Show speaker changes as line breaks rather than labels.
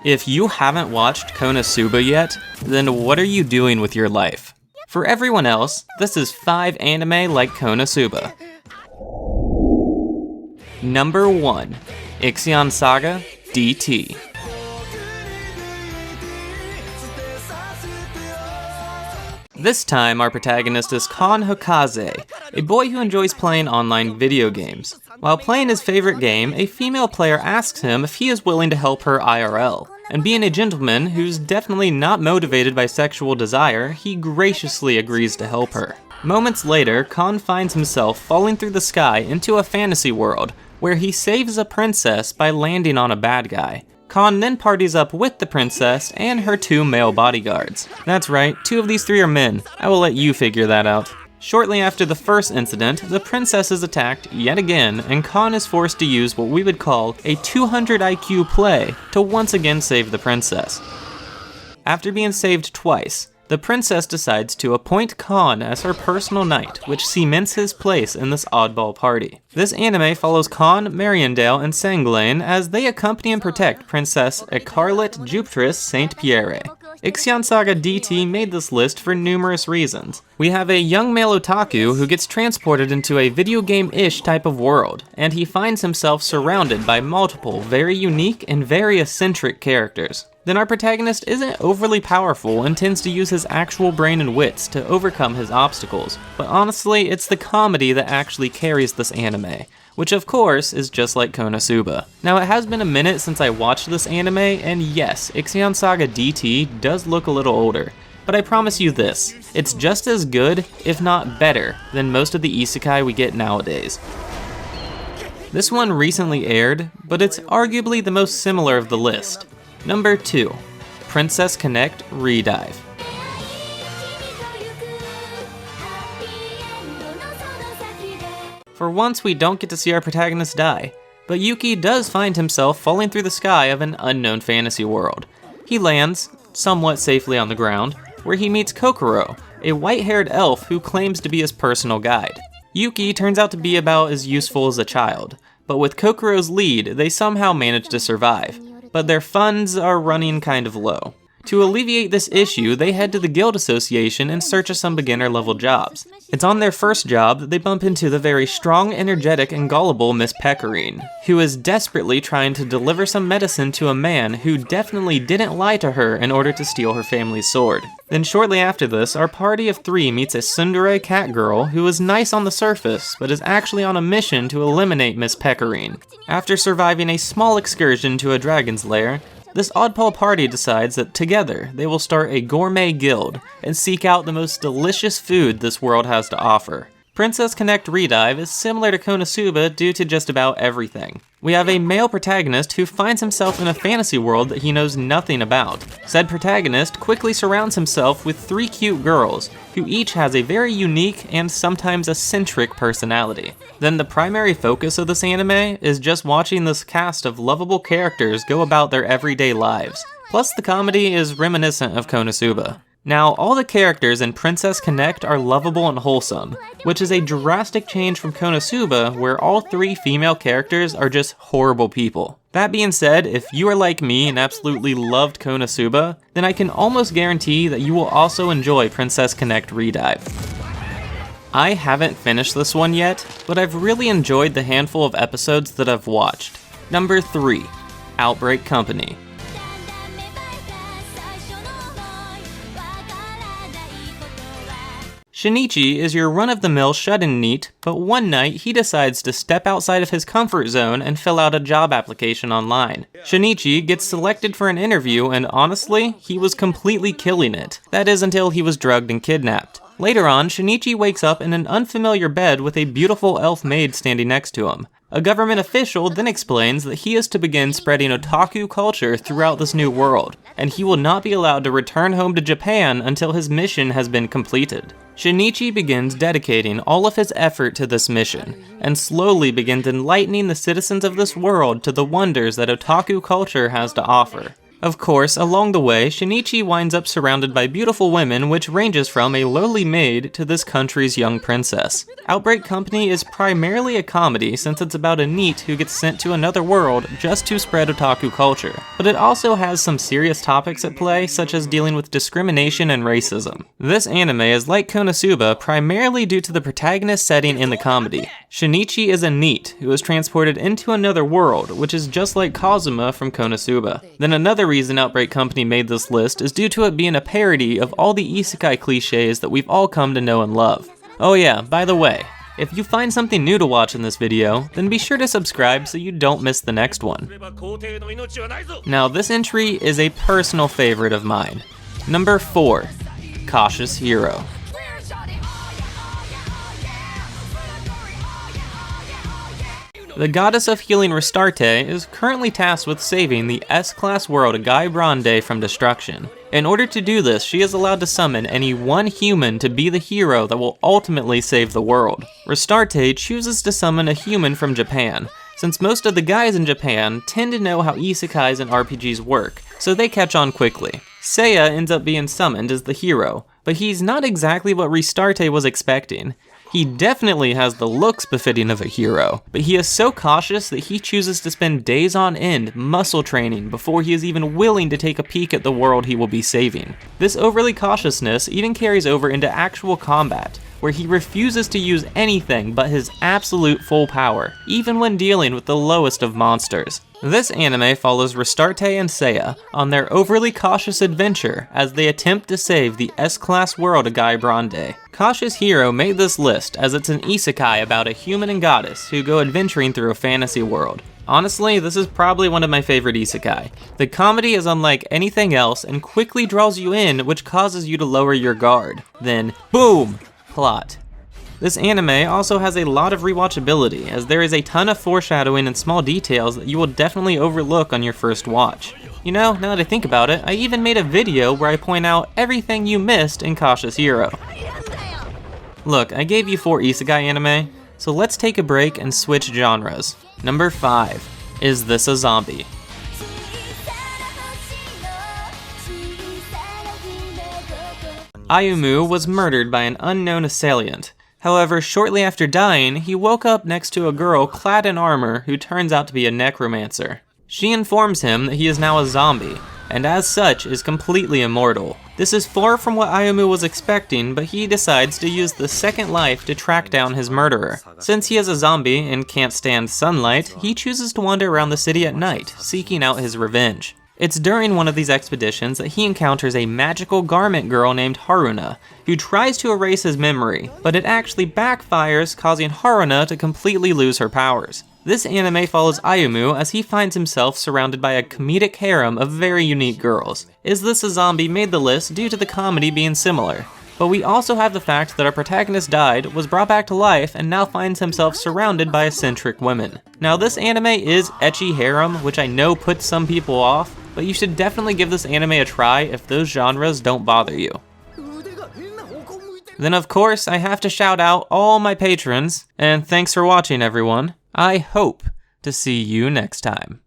If you haven't watched Konosuba yet, then what are you doing with your life? For everyone else, this is 5 anime like Konosuba. Number 1. Ixion Saga DT. This time, our protagonist is Kon Hokaze, a boy who enjoys playing online video games. While playing his favorite game, a female player asks him if he is willing to help her IRL. And being a gentleman who's definitely not motivated by sexual desire, he graciously agrees to help her. Moments later, Kon finds himself falling through the sky into a fantasy world, where he saves a princess by landing on a bad guy. Kon then parties up with the princess and her 2 male bodyguards. That's right, 2 of these 3 are men. I will let you figure that out. Shortly after the first incident, the princess is attacked yet again, and Kon is forced to use what we would call a 200 IQ play to once again save the princess. After being saved twice, the princess decides to appoint Kon as her personal knight, which cements his place in this oddball party. This anime follows Kon, Mariandale, and Sanglain as they accompany and protect Princess Ecarlet Jupitris Saint Pierre. Ixion Saga DT made this list for numerous reasons. We have a young male otaku who gets transported into a video game-ish type of world, and he finds himself surrounded by multiple, very unique and very eccentric characters. Then our protagonist isn't overly powerful and tends to use his actual brain and wits to overcome his obstacles, but honestly, it's the comedy that actually carries this anime, which of course is just like Konosuba. Now it has been a minute since I watched this anime, and yes, Ixion Saga DT does look a little older, but I promise you this, it's just as good, if not better, than most of the isekai we get nowadays. This one recently aired, but it's arguably the most similar of the list. Number 2. Princess Connect Redive. For once, we don't get to see our protagonist die, but Yuki does find himself falling through the sky of an unknown fantasy world. He lands, somewhat safely on the ground, where he meets Kokoro, a white-haired elf who claims to be his personal guide. Yuki turns out to be about as useful as a child, but with Kokoro's lead, they somehow manage to survive. But their funds are running kind of low. To alleviate this issue, they head to the Guild Association in search of some beginner-level jobs. It's on their first job that they bump into the very strong, energetic, and gullible Miss Pecorine, who is desperately trying to deliver some medicine to a man who definitely didn't lie to her in order to steal her family's sword. Then shortly after this, our party of 3 meets a tsundere cat girl who is nice on the surface, but is actually on a mission to eliminate Miss Pecorine. After surviving a small excursion to a dragon's lair, this oddball party decides that together they will start a gourmet guild and seek out the most delicious food this world has to offer. Princess Connect Redive is similar to Konosuba due to just about everything. We have a male protagonist who finds himself in a fantasy world that he knows nothing about. Said protagonist quickly surrounds himself with 3 cute girls, who each has a very unique and sometimes eccentric personality. Then the primary focus of this anime is just watching this cast of lovable characters go about their everyday lives. Plus the comedy is reminiscent of Konosuba. Now, all the characters in Princess Connect are lovable and wholesome, which is a drastic change from Konosuba, where all 3 female characters are just horrible people. That being said, if you are like me and absolutely loved Konosuba, then I can almost guarantee that you will also enjoy Princess Connect Redive. I haven't finished this one yet, but I've really enjoyed the handful of episodes that I've watched. Number 3. Outbreak Company. Shinichi is your run-of-the-mill shut-in NEET, but one night he decides to step outside of his comfort zone and fill out a job application online. Shinichi gets selected for an interview, and honestly, he was completely killing it. That is until he was drugged and kidnapped. Later on, Shinichi wakes up in an unfamiliar bed with a beautiful elf maid standing next to him. A government official then explains that he is to begin spreading otaku culture throughout this new world, and he will not be allowed to return home to Japan until his mission has been completed. Shinichi begins dedicating all of his effort to this mission, and slowly begins enlightening the citizens of this world to the wonders that otaku culture has to offer. Of course, along the way, Shinichi winds up surrounded by beautiful women, which ranges from a lowly maid to this country's young princess. Outbreak Company is primarily a comedy since it's about a NEET who gets sent to another world just to spread otaku culture. But it also has some serious topics at play, such as dealing with discrimination and racism. This anime is like Konosuba primarily due to the protagonist setting in the comedy. Shinichi is a NEET who is transported into another world, which is just like Kazuma from Konosuba. Then another reason Outbreak Company made this list is due to it being a parody of all the isekai cliches that we've all come to know and love. Oh yeah, by the way, if you find something new to watch in this video, then be sure to subscribe so you don't miss the next one. Now this entry is a personal favorite of mine. Number 4, Cautious Hero. The goddess of healing Restarte is currently tasked with saving the S-class world Gai Brande from destruction. In order to do this, she is allowed to summon any one human to be the hero that will ultimately save the world. Restarte chooses to summon a human from Japan, since most of the guys in Japan tend to know how isekais and RPGs work, so they catch on quickly. Seiya ends up being summoned as the hero, but he's not exactly what Restarte was expecting. He definitely has the looks befitting of a hero, but he is so cautious that he chooses to spend days on end muscle training before he is even willing to take a peek at the world he will be saving. This overly cautiousness even carries over into actual combat, where he refuses to use anything but his absolute full power, even when dealing with the lowest of monsters. This anime follows Restarte and Seiya on their overly cautious adventure as they attempt to save the S-class world of Gai Brande. Cautious Hero made this list as it's an isekai about a human and goddess who go adventuring through a fantasy world. Honestly, this is probably one of my favorite isekai. The comedy is unlike anything else and quickly draws you in, which causes you to lower your guard. Then, boom! Plot. This anime also has a lot of rewatchability, as there is a ton of foreshadowing and small details that you will definitely overlook on your first watch. You know, now that I think about it, I even made a video where I point out everything you missed in Cautious Hero. Look, I gave you 4 isekai anime, so let's take a break and switch genres. Number 5, Is This a Zombie? Ayumu was murdered by an unknown assailant. However, shortly after dying, he woke up next to a girl clad in armor who turns out to be a necromancer. She informs him that he is now a zombie, and as such is completely immortal. This is far from what Ayumu was expecting, but he decides to use the second life to track down his murderer. Since he is a zombie and can't stand sunlight, he chooses to wander around the city at night, seeking out his revenge. It's during one of these expeditions that he encounters a magical garment girl named Haruna, who tries to erase his memory, but it actually backfires, causing Haruna to completely lose her powers. This anime follows Ayumu as he finds himself surrounded by a comedic harem of very unique girls. Is This a Zombie made the list due to the comedy being similar, but we also have the fact that our protagonist died, was brought back to life, and now finds himself surrounded by eccentric women. Now this anime is ecchi harem, which I know puts some people off, but you should definitely give this anime a try if those genres don't bother you. Then of course, I have to shout out all my patrons, and thanks for watching everyone. I hope to see you next time.